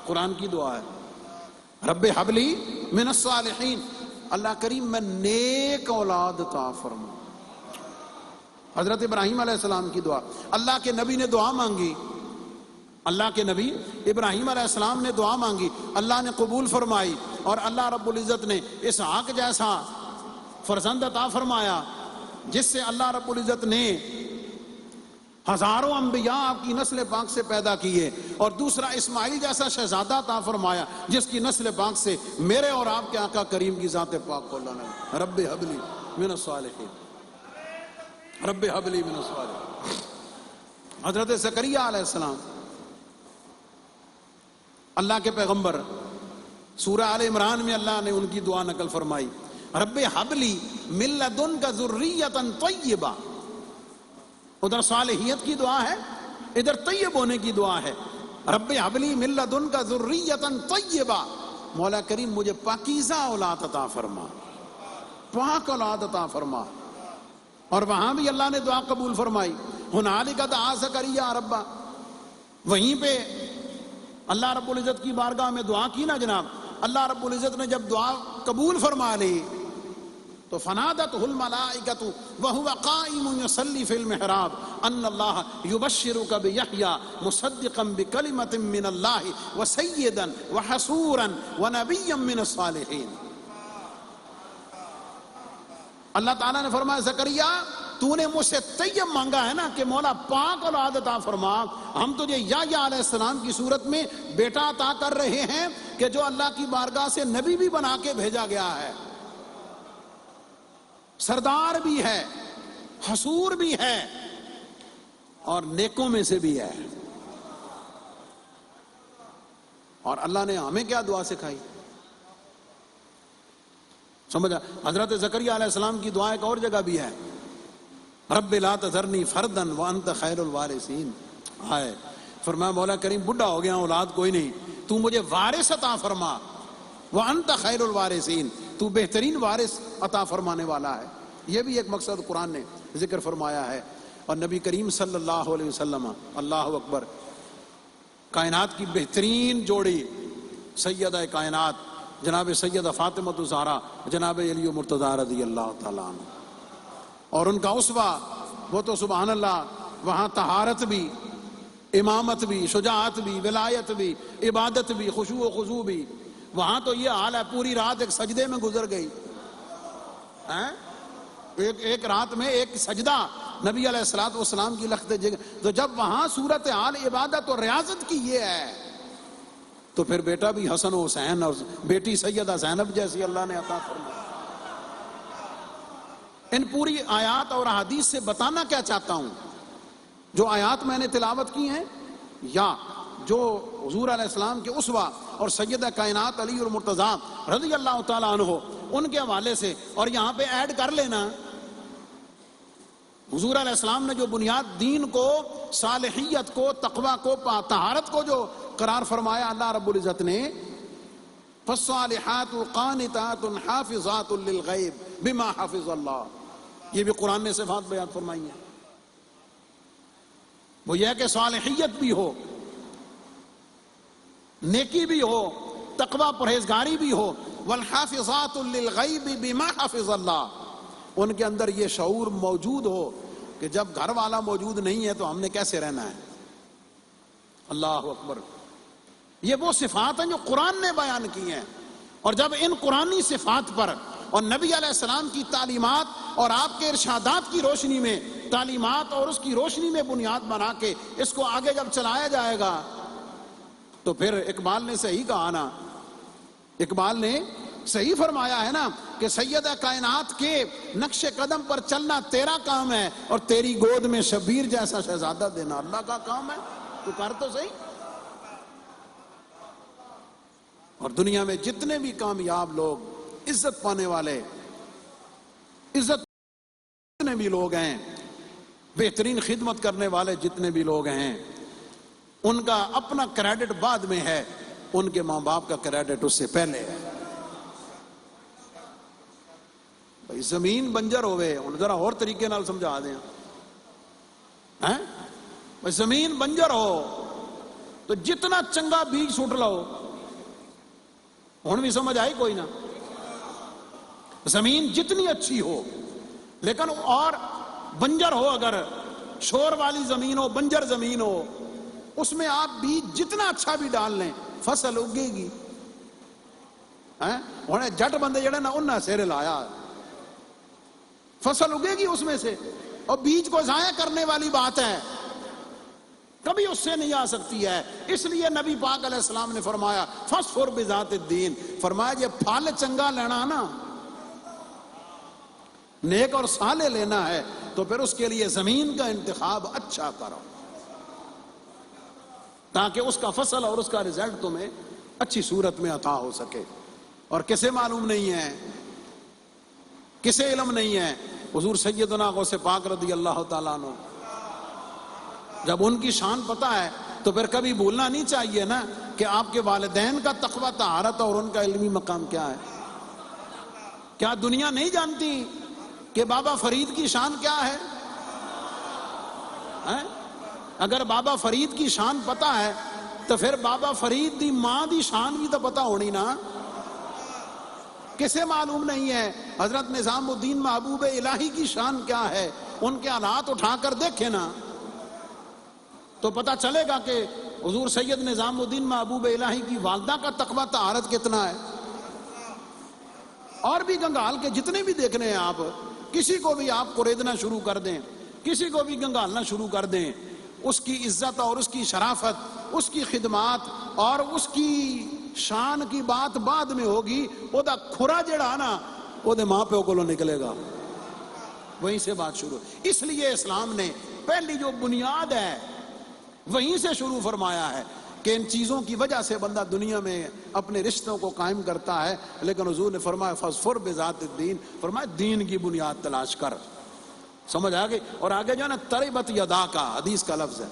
قرآن کی دعا ہے، رب ہب لی من الصالحین، اللہ کریم میں نیک اولاد عطا فرما۔ حضرت ابراہیم علیہ السلام کی دعا، اللہ کے نبی نے دعا مانگی، اللہ کے نبی ابراہیم علیہ السلام نے دعا مانگی، اللہ نے قبول فرمائی، اور اللہ رب العزت نے اسحاق جیسا فرزند عطا فرمایا جس سے اللہ رب العزت نے ہزاروں انبیاء آپ کی نسل پاک سے پیدا کیے، اور دوسرا اسماعیل جیسا شہزادہ عطا فرمایا جس کی نسل پاک سے میرے اور آپ کے آقا کریم کی ذات پاک کو اللہ نے رب ہب لی من الصالحین، رب ہب لی من الصالحین۔ حضرت زکریہ علیہ السلام اللہ کے پیغمبر، سورہ آل عمران میں اللہ نے ان کی دعا نقل فرمائی رب ہب لی من لدنک ذریۃ طیبہ، ادھر صالحیت کی دعا ہے، ادھر طیب ہونے کی دعا ہے، رب ہب لی من لدنک ذریۃ طیبہ، مولا کریم مجھے پاکیزہ اولاد عطا فرما، پاک اولاد عطا فرما۔ اور وہاں بھی اللہ نے دعا قبول فرمائی، ہنالک دعا زکریا ربہ، وہیں پہ اللہ رب العزت کی بارگاہ میں دعا کی نا جناب، اللہ رب العزت نے جب دعا قبول فرما لی تو فنادتہ الملائکۃ وہو قائم یصلی فی المحراب ان اللہ یبشرک بیحییٰ مصدقا بکلمۃ من اللہ وسیدا وحصورا ونبیا من الصالحین۔ اللہ تعالیٰ نے فرمایا زکریا تو نے مجھ سے طیب مانگا ہے نا کہ مولا پاک اولاد عطا فرما، ہم تجھے یحییٰ علیہ السلام کی صورت میں بیٹا عطا کر رہے ہیں کہ جو اللہ کی بارگاہ سے نبی بھی بنا کے بھیجا گیا ہے، سردار بھی ہے، حصور بھی ہے، اور نیکوں میں سے بھی ہے۔ اور اللہ نے ہمیں کیا دعا سکھائی سمجھا؟ حضرت زکریا علیہ السلام کی دعا ایک اور جگہ بھی ہے، رب لا تذرنی فردا وانت خیر الوارثین، آئے فرمایا مولا کریم بڈھا ہو گیا اولاد کوئی نہیں، تو مجھے وارث عطا فرما، وانت خیر الوارثین، تو بہترین وارث عطا فرمانے والا ہے۔ یہ بھی ایک مقصد قرآن نے ذکر فرمایا ہے۔ اور نبی کریم صلی اللہ علیہ وسلم، اللہ اکبر، کائنات کی بہترین جوڑی سیدہ کائنات جناب سیدہ فاطمہ الزہرا جناب علی مرتضیٰ رضی اللہ تعالیٰ عنہ، اور ان کا اسوہ وہ تو سبحان اللہ، وہاں طہارت بھی، امامت بھی، شجاعت بھی، ولایت بھی، عبادت بھی، خشوع و خضوع بھی، وہاں تو یہ حال ہے پوری رات ایک سجدے میں گزر گئی، ایک رات میں ایک سجدہ نبی علیہ الصلوۃ والسلام کی لخت جگہ، تو جب وہاں صورتحال عبادت اور ریاضت کی یہ ہے تو پھر بیٹا بھی حسن و حسین اور بیٹی سیدہ زینب جیسی اللہ نے عطا فرمائی۔ ان پوری آیات اور احادیث سے بتانا کیا چاہتا ہوں، جو آیات میں نے تلاوت کی ہیں یا جو حضور علیہ السلام کے اسوہ اور سیدہ کائنات علی اور مرتضیٰ رضی اللہ تعالیٰ عنہ ان کے حوالے سے، اور یہاں پہ ایڈ کر لینا حضور علیہ السلام نے جو بنیاد دین کو، صالحیت کو، تقوی کو، طہارت کو جو قرار فرمایا اللہ رب العزت نے، فالصالحات قانتات حافظات للغیب بما حفظ اللہ، یہ بھی قرآن نے صفات بیان فرمائی ہیں۔ وہ یہ کہ صالحیت بھی ہو، نیکی بھی ہو، تقوی پرہیزگاری بھی ہو، والحافظات للغیب بما حفظ اللہ، ان کے اندر یہ شعور موجود ہو کہ جب گھر والا موجود نہیں ہے تو ہم نے کیسے رہنا ہے۔ اللہ اکبر۔ یہ وہ صفات ہیں جو قرآن نے بیان کی ہیں، اور جب ان قرآنی صفات پر اور نبی علیہ السلام کی تعلیمات اور آپ کے ارشادات کی روشنی میں، تعلیمات اور اس کی روشنی میں بنیاد بنا کے اس کو آگے جب چلایا جائے گا تو پھر اقبال نے صحیح کہا نا، اقبال نے صحیح فرمایا ہے نا کہ سیدہ کائنات کے نقش قدم پر چلنا تیرا کام ہے، اور تیری گود میں شبیر جیسا شہزادہ دینا اللہ کا کام ہے۔ تو کر تو صحیح۔ اور دنیا میں جتنے بھی کامیاب لوگ، عزت پانے والے، عزت جتنے بھی لوگ ہیں، بہترین خدمت کرنے والے جتنے بھی لوگ ہیں، ان کا اپنا کریڈٹ بعد میں ہے، ان کے ماں باپ کا کریڈٹ اس سے پہلے ہے۔ بھائی زمین بنجر ہوئے، ان ذرا اور طریقے نال سمجھا دیں، بھائی زمین بنجر ہو تو جتنا چنگا بیج سٹ لو، ہن بھی سمجھ آئی کوئی نہ؟ زمین جتنی اچھی ہو لیکن اور بنجر ہو، اگر شور والی زمین ہو، بنجر زمین ہو، اس میں آپ بیج جتنا اچھا بھی ڈال لیں فصل اگے گی۔ ہن جٹ بندے جڑے نا انہاں سر لایا، فصل اگے گی اس میں سے، اور بیج کو ضائع کرنے والی بات ہے، کبھی اس سے نہیں آ سکتی ہے۔ اس لیے نبی پاک علیہ السلام نے فرمایا فاصفر بذات الدین، فرمایا یہ پھل چنگا لینا نا، نیک اور صالح لینا ہے تو پھر اس کے لیے زمین کا انتخاب اچھا کرو، تاکہ اس کا فصل اور اس کا رزلٹ تمہیں اچھی صورت میں عطا ہو سکے۔ اور کسے معلوم نہیں ہے، کسے علم نہیں ہے؟ حضور سیدنا غوث پاک رضی اللہ تعالیٰ عنہ، جب ان کی شان پتہ ہے تو پھر کبھی بھولنا نہیں چاہیے نا کہ آپ کے والدین کا تقوی، طہارت اور ان کا علمی مقام کیا ہے۔ کیا دنیا نہیں جانتی کہ بابا فرید کی شان کیا ہے؟ اگر بابا فرید کی شان پتہ ہے تو پھر بابا فرید دی ماں دی شان بھی تو پتہ ہونی نا۔ کسے معلوم نہیں ہے حضرت نظام الدین محبوب الہی کی شان کیا ہے؟ ان کے حالات اٹھا کر دیکھیں نا تو پتہ چلے گا کہ حضور سید نظام الدین محبوب الہی کی والدہ کا تقوی طہارت کتنا ہے۔ اور بھی گنگال کے جتنے بھی دیکھنے ہیں آپ، کسی کو بھی آپ کوریدنا شروع کر دیں، کسی کو بھی گنگالنا شروع کر دیں، اس کی عزت اور اس کی شرافت، اس کی خدمات اور اس کی شان کی بات بعد میں ہوگی، وہ دا کھرا جڑا نا وہ دے ماں پیو کو نکلے گا، وہیں سے بات شروع۔ اس لیے اسلام نے پہلی جو بنیاد ہے وہیں سے شروع فرمایا ہے کہ ان چیزوں کی وجہ سے بندہ دنیا میں اپنے رشتوں کو قائم کرتا ہے، لیکن حضور نے فرمایا فاصفر بذات الدین، فرمایا دین کی بنیاد تلاش کر۔ سمجھ آ گئی؟ اور آگے جو ہے نا تربت یدا کا حدیث کا لفظ ہے،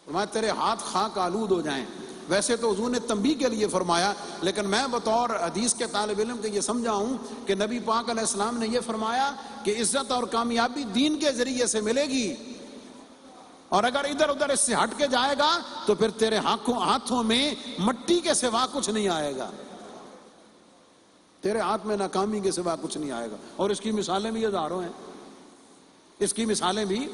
فرمایا تیرے ہاتھ خاک آلود ہو جائیں۔ ویسے تو حضور نے تنبیہ کے لیے فرمایا، لیکن میں بطور حدیث کے طالب علم کے یہ سمجھا ہوں کہ نبی پاک علیہ السلام نے یہ فرمایا کہ عزت اور کامیابی دین کے ذریعے سے ملے گی، اور اگر ادھر ادھر اس سے ہٹ کے جائے گا تو پھر تیرے ہاتھوں میں مٹی کے سوا کچھ نہیں آئے گا، تیرے ہاتھ میں ناکامی کے سوا کچھ نہیں آئے گا۔ اور اس کی مثالیں بھی ہزاروں ہیں، اس کی مثالیں بھی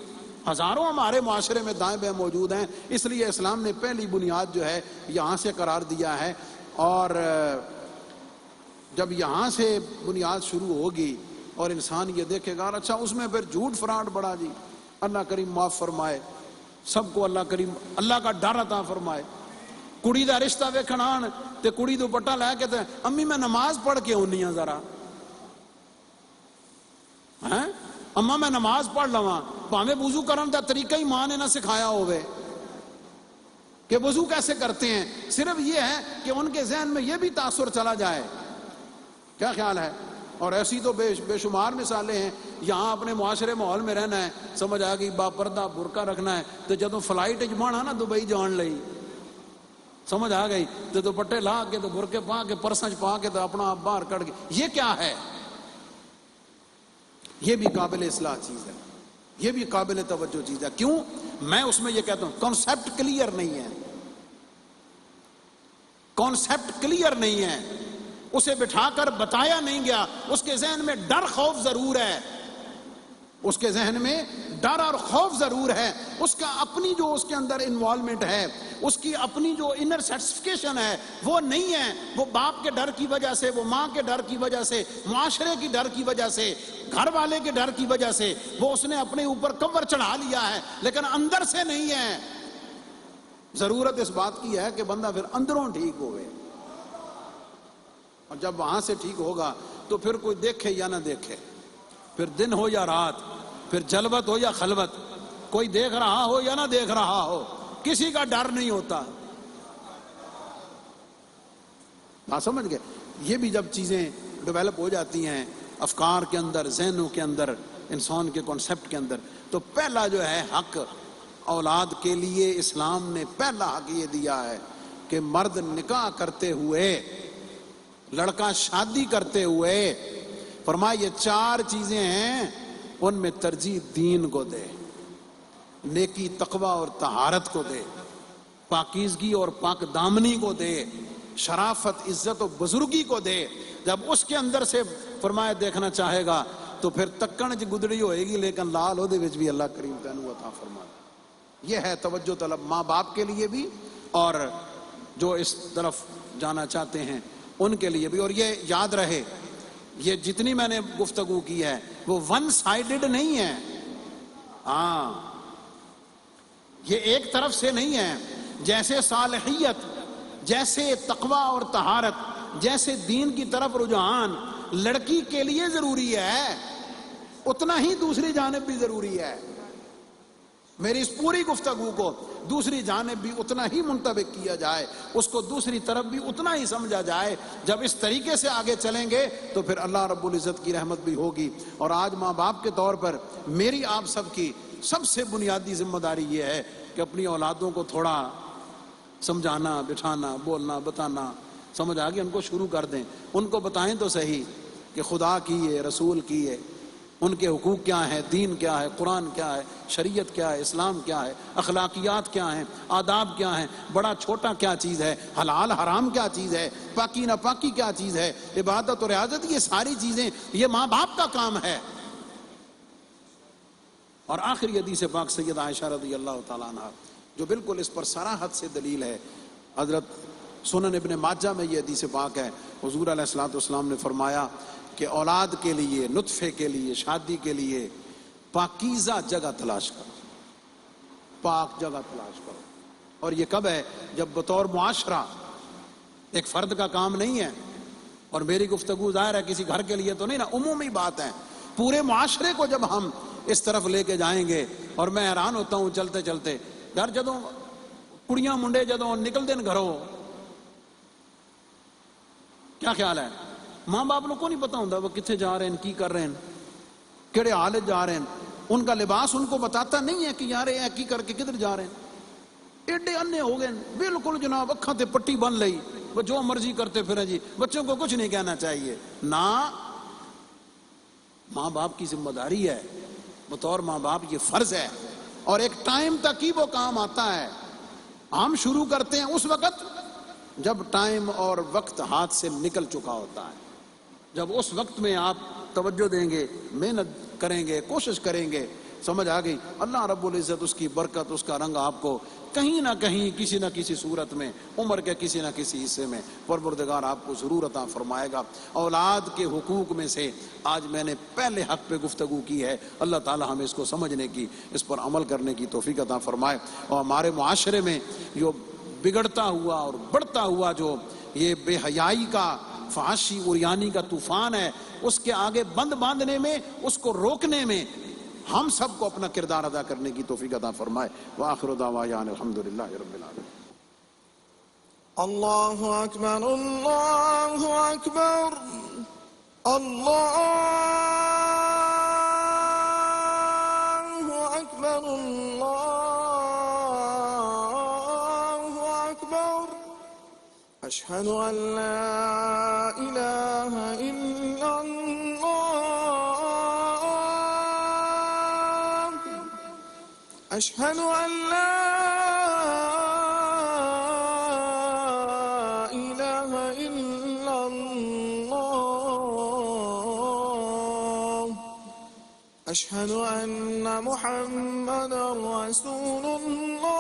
ہزاروں ہمارے معاشرے میں دائیں بائیں موجود ہیں۔ اس لیے اسلام نے پہلی بنیاد جو ہے یہاں سے قرار دیا ہے، اور جب یہاں سے بنیاد شروع ہوگی اور انسان یہ دیکھے گا، اچھا اس میں پھر جھوٹ فراڈ بڑا جی، اللہ کریم معاف فرمائے سب کو، اللہ کریم اللہ کا ڈر عطا فرمائے۔ کڑی دا رشتہ ویکھن آن تے کڑی دوپٹہ لے کے تے امی میں نماز پڑھ کے آنی ہاں، ذرا اما میں نماز پڑھ لواں، بھاویں وضو کرن دا طریقہ ہی ماں نے نہ سکھایا ہوئے کہ وضو کیسے کرتے ہیں، صرف یہ ہے کہ ان کے ذہن میں یہ بھی تاثر چلا جائے، کیا خیال ہے اور ایسی تو بے شمار مثالیں ہیں. یہاں اپنے معاشرے ماحول میں رہنا ہے, سمجھ آ گئی, با پردہ برقع رکھنا ہے, تو جدوں فلائٹ جمانا نا دبئی جان لئی, سمجھ آ گئی, تو دوپٹے لا کے تو برقعے پا کے پرسنچ پا کے تو اپنا آپ باہر کڑ کے, یہ کیا ہے؟ یہ بھی قابل اصلاح چیز ہے, یہ بھی قابل توجہ چیز ہے. کیوں؟ میں اس میں یہ کہتا ہوں کانسیپٹ کلیئر نہیں ہے, کانسیپٹ کلیئر نہیں ہے, اسے بٹھا کر بتایا نہیں گیا. اس کے ذہن میں ڈر خوف ضرور ہے, اس کے ذہن میں ڈر اور خوف ضرور ہے. اس کا اپنی جو اس کے اندر انوالومنٹ ہے, اس کی اپنی جو انر سیٹسفیکیشن ہے وہ نہیں ہے. وہ باپ کے ڈر کی وجہ سے, وہ ماں کے ڈر کی وجہ سے, معاشرے کی ڈر کی وجہ سے, گھر والے کے ڈر کی وجہ سے وہ اس نے اپنے اوپر کور چڑھا لیا ہے, لیکن اندر سے نہیں ہے. ضرورت اس بات کی ہے کہ بندہ پھر اندروں ٹھیک ہوئے, اور جب وہاں سے ٹھیک ہوگا تو پھر کوئی دیکھے یا نہ دیکھے, پھر دن ہو یا رات, پھر جلوت ہو یا خلوت, کوئی دیکھ رہا ہو یا نہ دیکھ رہا ہو, کسی کا ڈر نہیں ہوتا. آپ سمجھ گئے؟ یہ بھی جب چیزیں ڈیولپ ہو جاتی ہیں افکار کے اندر, ذہنوں کے اندر, انسان کے کانسیپٹ کے اندر, تو پہلا جو ہے حق اولاد کے لیے اسلام نے پہلا حق یہ دیا ہے کہ مرد نکاح کرتے ہوئے, لڑکا شادی کرتے ہوئے, فرمایا یہ 4 چیزیں ہیں, ان میں ترجیح دین کو دے, نیکی تقوی اور طہارت کو دے, پاکیزگی اور پاک دامنی کو دے, شرافت عزت و بزرگی کو دے. جب اس کے اندر سے فرمایا دیکھنا چاہے گا تو پھر تکن چ گدڑی ہوئے گی, لیکن لال وہ بھی اللہ کریم تینوں عطا فرمائے. یہ ہے توجہ طلب ماں باپ کے لیے بھی, اور جو اس طرف جانا چاہتے ہیں ان کے لیے بھی. اور یہ یاد رہے, یہ جتنی میں نے گفتگو کی ہے وہ ون سائیڈڈ نہیں ہے. ہاں, یہ ایک طرف سے نہیں ہے. جیسے صالحیت, جیسے تقوی اور طہارت, جیسے دین کی طرف رجحان لڑکی کے لیے ضروری ہے, اتنا ہی دوسری جانب بھی ضروری ہے. میری اس پوری گفتگو کو دوسری جانب بھی اتنا ہی منطبق کیا جائے, اس کو دوسری طرف بھی اتنا ہی سمجھا جائے. جب اس طریقے سے آگے چلیں گے تو پھر اللہ رب العزت کی رحمت بھی ہوگی. اور آج ماں باپ کے طور پر میری آپ سب کی سب سے بنیادی ذمہ داری یہ ہے کہ اپنی اولادوں کو تھوڑا سمجھانا, بٹھانا, بولنا, بتانا, سمجھ آ گئی, ان کو شروع کر دیں. ان کو بتائیں تو صحیح کہ خدا کی ہے, رسول کی ہے, ان کے حقوق کیا ہیں, دین کیا ہے, قرآن کیا ہے, شریعت کیا ہے, اسلام کیا ہے, اخلاقیات کیا ہیں, آداب کیا ہیں, بڑا چھوٹا کیا چیز ہے, حلال حرام کیا چیز ہے, پاکی ناپاکی کیا چیز ہے, عبادت اور ریاضت, یہ ساری چیزیں یہ ماں باپ کا کام ہے. اور آخری حدیث پاک سیدہ عائشہ رضی اللہ تعالیٰ عنہ جو بالکل اس پر صراحت سے دلیل ہے, حضرت سنن ابن ماجہ میں یہ حدیث پاک ہے. حضور علیہ الصلوۃ والسلام نے فرمایا کہ اولاد کے لیے, نطفے کے لیے, شادی کے لیے پاکیزہ جگہ تلاش کرو, پاک جگہ تلاش کرو. اور یہ کب ہے؟ جب بطور معاشرہ, ایک فرد کا کام نہیں ہے. اور میری گفتگو ظاہر ہے کسی گھر کے لیے تو نہیں نا, عمومی بات ہے. پورے معاشرے کو جب ہم اس طرف لے کے جائیں گے, اور میں حیران ہوتا ہوں چلتے چلتے گھر, جدوں کڑیاں منڈے جدوں نکلتے ہیں گھروں, کیا خیال ہے ماں باپ کو نہیں پتا ہوتا وہ کتنے جا رہے ہیں, کی کر رہے ہیں, کہڑے حالت جا رہے ہیں. ان کا لباس ان کو بتاتا نہیں ہے کہ یار اے کی کر کے کدھر جا رہے ہیں. ایڈے انے ہو گئے بالکل جناب, اکھاں تے پٹی بن لئی, وہ جو مرضی کرتے پھریں جی. بچوں کو کچھ نہیں کہنا چاہیے نا, ماں باپ کی ذمہ داری ہے, بطور ماں باپ یہ فرض ہے. اور ایک ٹائم تک ہی وہ کام آتا ہے. ہم شروع کرتے ہیں اس وقت جب ٹائم اور وقت ہاتھ سے نکل چکا ہوتا ہے. جب اس وقت میں آپ توجہ دیں گے, محنت کریں گے, کوشش کریں گے, سمجھ آ گئی, اللہ رب العزت اس کی برکت, اس کا رنگ آپ کو کہیں نہ کہیں کسی نہ کسی صورت میں عمر کے کسی نہ کسی حصے میں پروردگار آپ کو ضرور عطا فرمائے گا. اولاد کے حقوق میں سے آج میں نے پہلے حق پہ گفتگو کی ہے. اللہ تعالی ہمیں اس کو سمجھنے کی, اس پر عمل کرنے کی توفیق عطا فرمائے. اور ہمارے معاشرے میں جو بگڑتا ہوا اور بڑھتا ہوا جو یہ بے حیائی کا, فحاشی عریانی کا طوفان ہے, اس کے آگے بند باندھنے میں, اس کو روکنے میں ہم سب کو اپنا کردار ادا کرنے کی توفیق عطا فرمائے. وآخر دعوانا الحمدللہ رب العالمین. اللہ اکبر, اللہ اکبر. الله أكبر الله أكبر أشهد أن لا إله إلا الله أشهد أن لا إله إلا الله أشهد أن محمدا رسول الله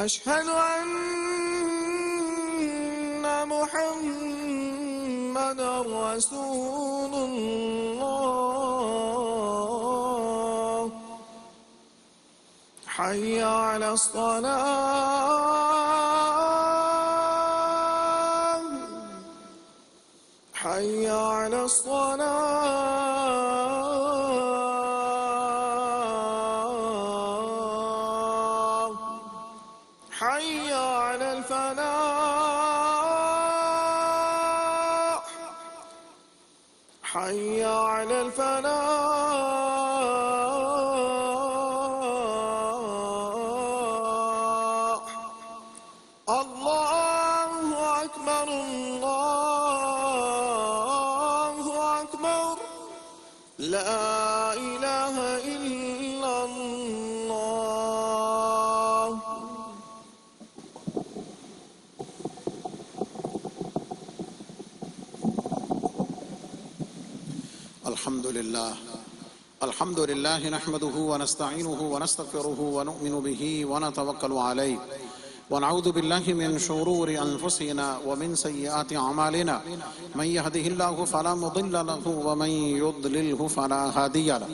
أشهد أن محمدا رسول الله حي على الصلاة حي على الصلاة حي على الفلاح حي على الفلاح الله أكبر الله أكبر لا إله إلا الله الحمد لله نحمده ونستعينه ونستغفره ونؤمن به ونتوكل عليه ونعوذ بالله من شرور أنفسنا ومن سيئات أعمالنا من يهده الله فلا مضل له ومن يضلله فلا هادي له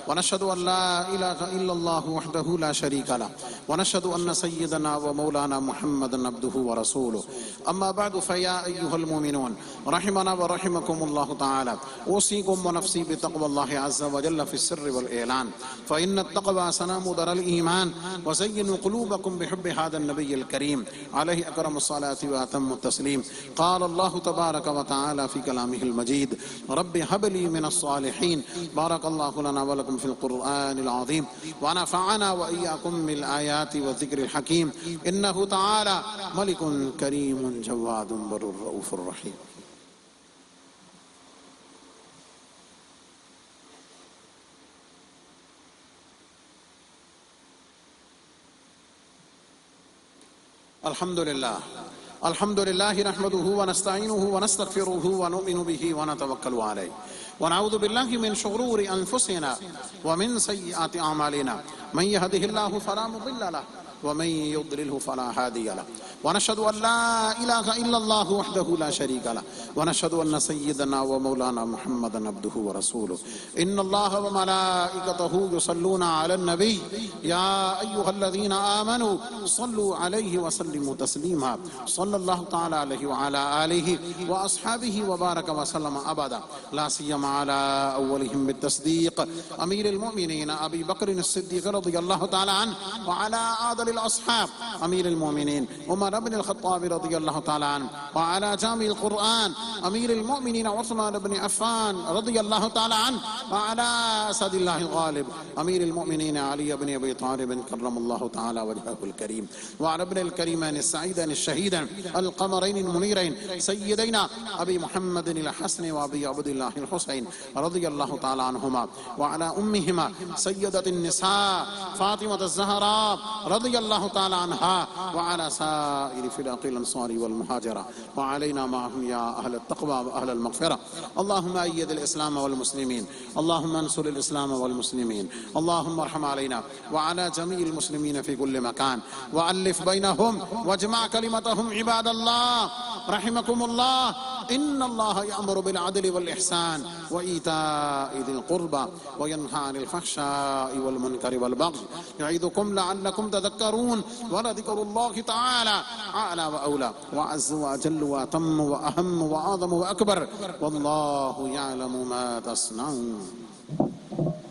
ونشهد أن لا إله إلا الله وحده لا شريك له ونشهد أن سيدنا ومولانا محمدا عبده ورسوله أما بعد فيا أيها المؤمنون رحمنا ورحمكم الله تعالى أوصيكم ونفسي بتقوى الله عز وجل في السر والإعلان فإن التقوى سنام در الإيمان وزينوا قلوبكم بحب هذا النبي الكريم عليه أكرم الصلاة وأتم التسليم قال الله تبارك وتعالى في كلامه المجيد رب هب لي من الصالحين بارك الله لنا ولكم في القرآن العظيم ونفعنا وإياكم بالآيات والذكر الحكيم إنه تعالى ملك كريم جواد بر رؤوف رحيم الحمد لله نحمده ونستعينه ونستغفره ونؤمن به ونتوكل عليه ونعوذ بالله من شرور أنفسنا ومن سيئات أعمالنا من يهده الله فلا مضل له ومن يضلله فلا هادي له ونشهد أن لا إله إلا الله وحده لا شريك له ونشهد أن سيدنا ومولانا محمدا عبده ورسوله إن الله وملائكته يصلون على النبي يا أيها الذين آمنوا صلوا عليه وسلموا تسليما صلى الله تعالى عليه وعلى آله وأصحابه وبارك وسلم أبدا لا سيما على أولهم بالتصديق أمير المؤمنين أبي بكر الصديق رضي الله تعالى عنه وعلى أعدل الأصحاب أمير المؤمنين عمر بن الخطاب رضي الله تعالى عنه وعلى جامع القرآن أمير المؤمنين عثمان بن عفان رضي الله تعالى عنه وعلى أسد الله الغالب أمير المؤمنين علي بن أبي طالب كرم الله تعالى وجهه الكريم وعلى ابن الكريمين السعيدين الشهيدين القمرين المنيرين سيدينا أبي محمد الحسن وأبي عبد الله الحسين رضي الله تعالى عنهما وعلى أمهما سيدة النساء فاطمة الزهراء رضي الله تعالى عنها وعلى سائر فلاق الأنصار والمهاجرة وعلينا معهم يا أهل التقوى وأهل المغفرة اللهم أيد الإسلام والمسلمين اللهم انصر الإسلام والمسلمين اللهم ارحم علينا وعلى جميع المسلمين في كل مكان وألف بينهم واجمع كلمتهم عباد الله رحمكم الله إن الله يأمر بالعدل والإحسان وإيتاء ذي القربى وينهى عن الفحشاء والمنكر والبغي يعظكم لعلكم تذكرون ولذكر الله تعالى أعلى وأولى وأعز وأجل وأتم وأهم وأعظم وأكبر والله يعلم ما تصنعون